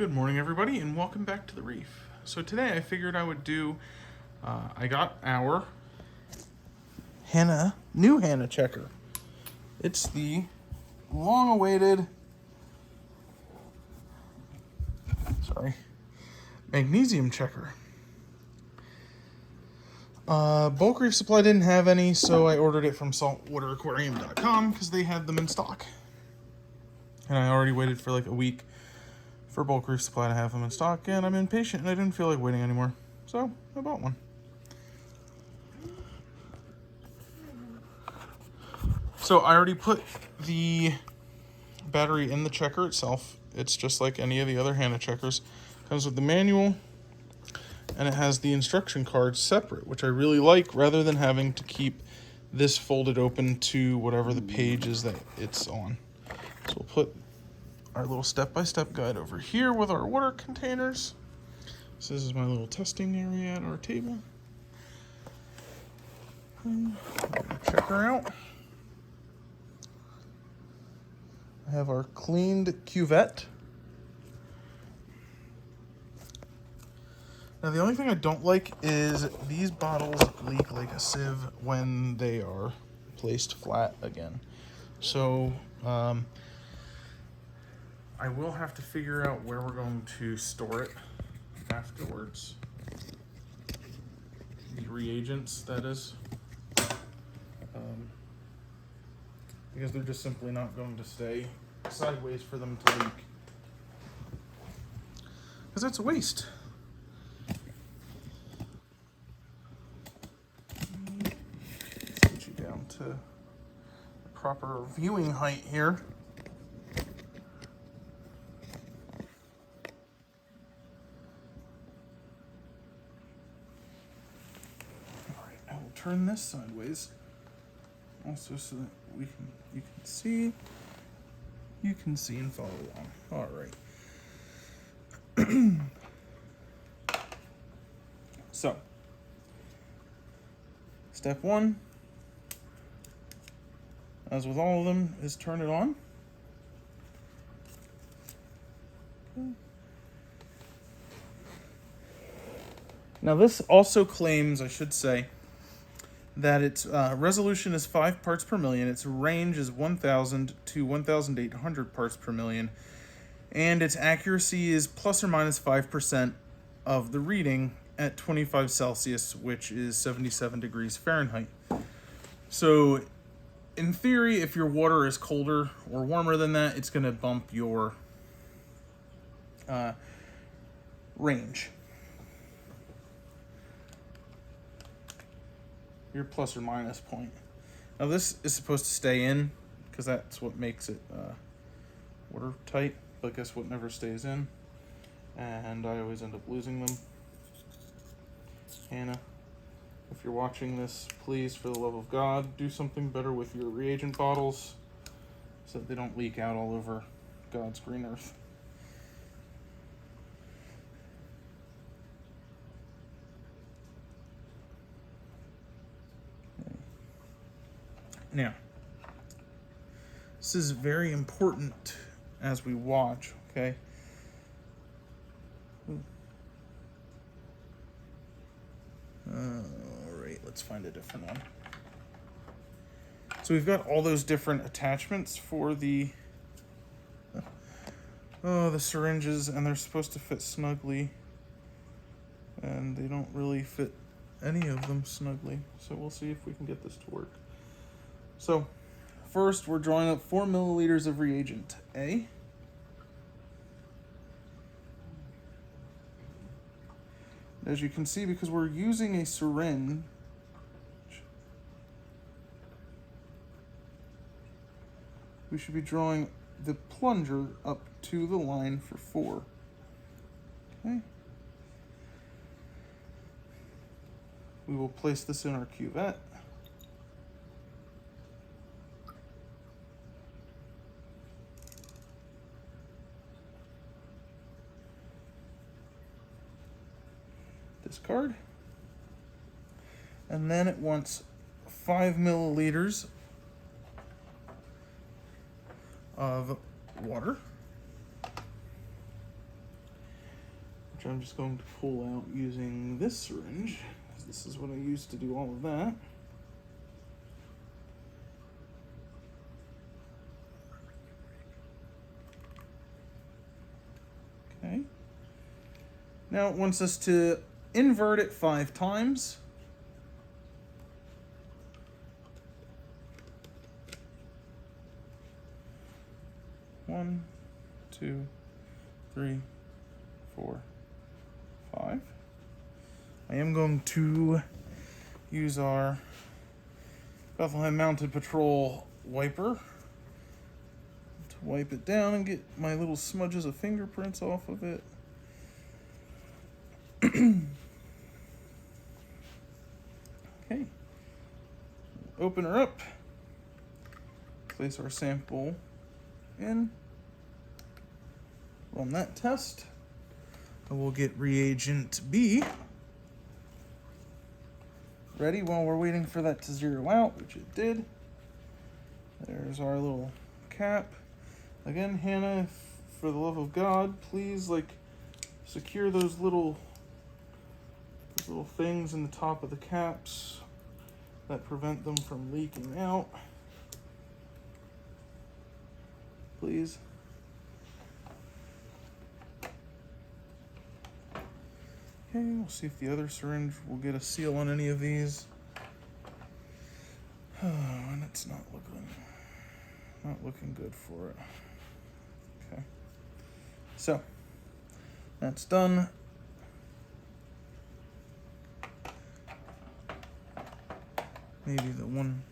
Good morning, everybody, and welcome back to the Reef. So today I figured I would do, I got our new Hanna Checker. It's the long-awaited, Magnesium Checker. Bulk Reef Supply didn't have any, so I ordered it from saltwateraquarium.com because they had them in stock. And I already waited for like a week for Bulk Reef Supply to have them in stock, and I'm impatient and I didn't feel like waiting anymore. So I bought one. So I already put the battery in the checker itself. It's just like any of the other Hanna checkers. Comes with the manual, and it has the instruction cards separate, which I really like, rather than having to keep this folded open to whatever the page is that it's on. So we'll put our little step-by-step guide over here with our water containers. So this is my little testing area at our table. Check her out. I have our cleaned cuvette. Now the only thing I don't like is these bottles leak like a sieve when they are placed flat again. So I will have to figure out where we're going to store it afterwards. The reagents, that is. Because they're just simply not going to stay sideways for them to leak. Because that's a waste. Let's get you down to the proper viewing height here. Turn this sideways, also so that you can see and follow along. All right. So, step one, as with all of them, is turn it on. Now this also claims, I should say, that its resolution is 5 parts per million, its range is 1,000 to 1,800 parts per million, and its accuracy is plus or minus 5% of the reading at 25 Celsius, which is 77 degrees Fahrenheit. So, in theory, if your water is colder or warmer than that, it's going to bump your range. Your plus or minus point. Now this is supposed to stay in because that's what makes it watertight, but guess what never stays in? And I always end up losing them. Hanna, if you're watching this, please, for the love of God, do something better with your reagent bottles so that they don't leak out all over God's green earth. Now, this is very important as we watch, okay? Alright, let's find a different one. So we've got all those different attachments for the syringes, and they're supposed to fit snugly, and they don't really fit any of them snugly. So we'll see if we can get this to work. So, first we're drawing up 4 milliliters of reagent A. As you can see, because we're using a syringe, we should be drawing the plunger up to the line for 4. Okay. We will place this in our cuvette. Discard. And then it wants 5 milliliters of water. which I'm just going to pull out using this syringe, because this is what I used to do all of that. Okay. Now it wants us to invert it 5 times. One, 2, 3, 4, 5. I am going to use our Bethlehem Mounted Patrol wiper to wipe it down and get my little smudges of fingerprints off of it. Okay. Open her up. Place our sample in. Run that test. And we'll get reagent B ready while we're waiting for that to zero out, which it did. There's our little cap. Again, Hannah, for the love of God, please secure those little things in the top of the caps that prevent them from leaking out. Please. Okay, we'll see if the other syringe will get a seal on any of these. And it's not looking good for it. Okay. So, that's done. Maybe the one.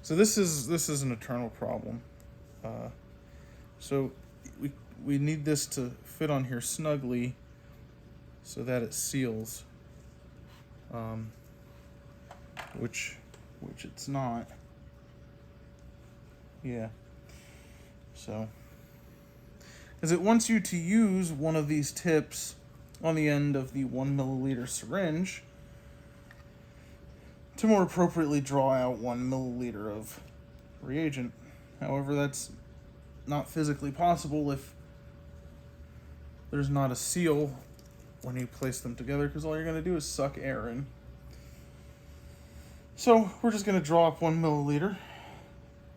So this is an eternal problem. So we need this to fit on here snugly so that it seals, which it's not. Yeah. So, because it wants you to use one of these tips on the end of the 1 milliliter syringe to more appropriately draw out 1 milliliter of reagent. However, that's not physically possible if there's not a seal when you place them together, because all you're going to do is suck air in. So we're just going to draw up 1 milliliter,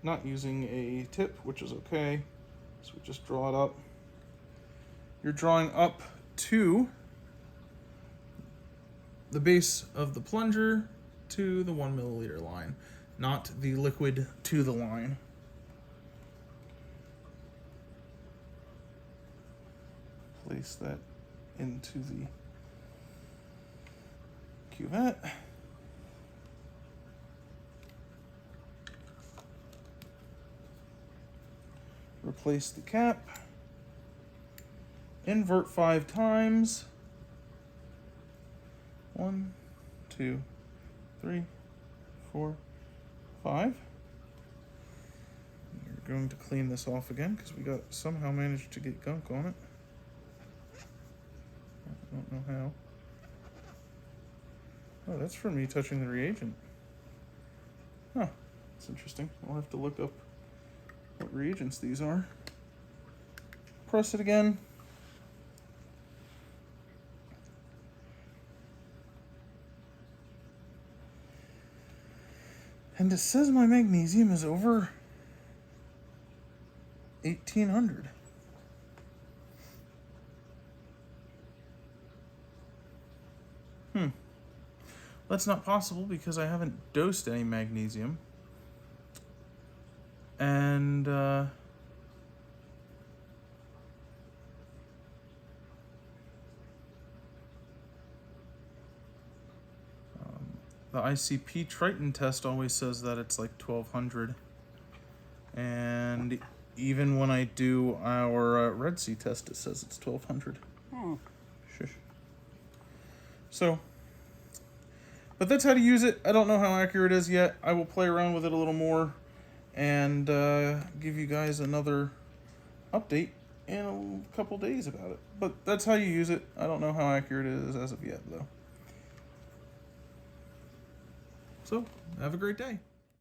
not using a tip, which is okay. So we just draw it up. You're drawing up to the base of the plunger to the 1 milliliter line, not the liquid to the line. Place that into the cuvette. Replace the cap. Invert 5 times. 1, 2, 3, 4, 5. You're going to clean this off again because we somehow managed to get gunk on it. I don't know how. Oh, that's from me touching the reagent. Huh, that's interesting. I'll have to look up what reagents these are. Press it again. And it says my magnesium is over 1800. That's not possible because I haven't dosed any magnesium. And the ICP Triton test always says that it's like 1200. And even when I do our Red Sea test, it says it's 1200. Oh. Shush. So, but that's how to use it. I don't know how accurate it is yet. I will play around with it a little more and give you guys another update in a couple days about it. But that's how you use it. I don't know how accurate it is as of yet, though. So, have a great day.